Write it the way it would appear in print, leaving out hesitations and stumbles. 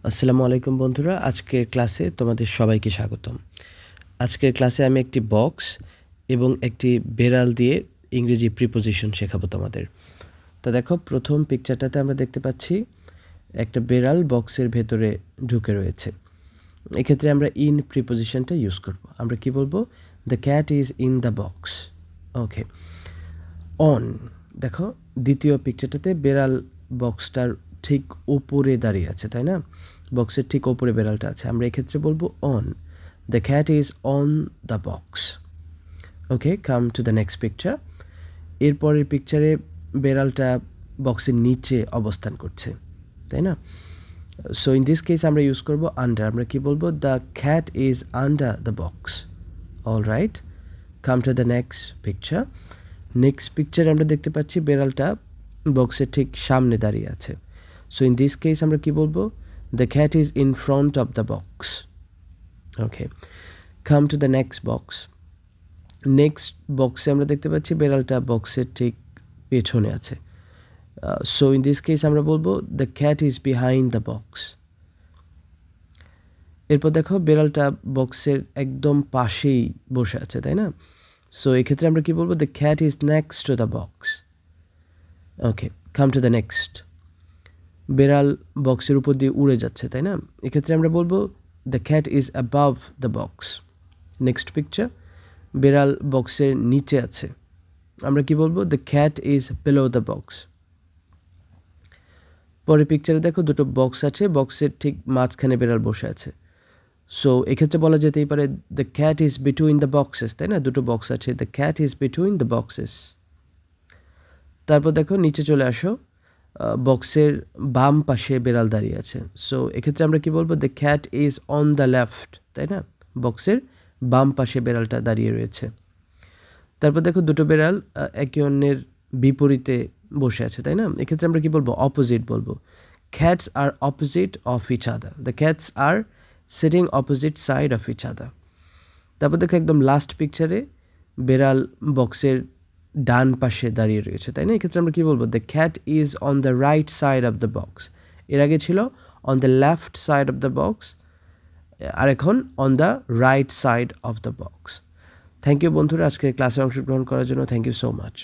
আসসালামু আলাইকুম বন্ধুরা, আজকের ক্লাসে তোমাদের সবাইকে স্বাগতম। আজকের ক্লাসে আমি একটি বক্স এবং একটি বেড়াল দিয়ে ইংরেজি প্রিপোজিশন শেখাবো তোমাদের। তো দেখো, প্রথম পিকচারটাতে আমরা দেখতে পাচ্ছি একটা বেড়াল বক্সের ভেতরে ঢুকে রয়েছে। এক্ষেত্রে আমরা ইন প্রিপোজিশনটা ইউজ করব। আমরা কি বলবো? The cat is in the box. Okay. On, দেখো দ্বিতীয় পিকচারটাতে বেড়াল বক্সটার ঠিক ওপরে দাঁড়িয়ে আছে, তাই না? বক্সের ঠিক ওপরে বেড়ালটা আছে। আমরা এক্ষেত্রে বলবো on, the cat is on the box. Okay, come to the next picture. এরপরের পিকচারে বেড়ালটা বক্সের নিচে অবস্থান করছে, তাই না? সো ইন দিস কেস আমরা ইউজ করবো আন্ডার। আমরা কি বলবো? The cat is under the box. All right, come to the next picture. Next পিকচারে আমরা দেখতে পাচ্ছি বেড়ালটা বক্সের ঠিক সামনে দাঁড়িয়ে আছে। সো ইন দিস কেস আমরা কি বলবো? The cat is in front of the box. Okay, come to the next box. Next বক্সে আমরা দেখতে পাচ্ছি বেড়ালটা বক্সের ঠিক পেছনে আছে। সো ইন দিস কেস আমরা বলবো the cat is behind the box. এরপর দেখো বেড়ালটা বক্সের একদম পাশেই বসে আছে, তাই না? সো এক্ষেত্রে আমরা কি বলবো? The cat is next to the box. Okay, come to the next. বেড়াল বক্সের উপর দিয়ে উড়ে যাচ্ছে, তাই না? এক্ষেত্রে আমরা বলবো the cat is above the box. Next picture, বেড়াল বক্সের নিচে আছে। আমরা কি বলবো? The cat is below the box. পরের পিকচারে দেখো দুটো বক্স আছে, বক্সের ঠিক মাঝখানে বেড়াল বসে আছে। সো এক্ষেত্রে বলা যেতেই পারে the cat is between the boxes, তাই না? দুটো বক্স আছে, the cat is between the boxes. তারপর দেখো নিচে চলে আসো, বক্সের বাম পাশে বেড়াল দাঁড়িয়ে আছে। সো এক্ষেত্রে আমরা কি বলবো? The cat is on the left, তাই না? বক্সের বাম পাশে বেড়ালটা দাঁড়িয়ে রয়েছে। তারপর দেখো দুটো বেড়াল একে অন্যের বিপরীতে বসে আছে, তাই না? এক্ষেত্রে আমরা কি বলবো? অপোজিট বলবো। Cats are opposite of each other. The cats are sitting opposite side of each other. তারপর দেখো একদম লাস্ট পিকচারে বেড়াল বক্সের ডান পাশে দাঁড়িয়ে রয়েছে, তাই না? এক্ষেত্রে আমরা কী বলবো? The cat is on the right side of the box. এর আগে ছিল on the left side of the box, আর এখন on the right side of the box. Thank you বন্ধুরা আজকের ক্লাসে অংশগ্রহণ করার জন্য। Thank you so much.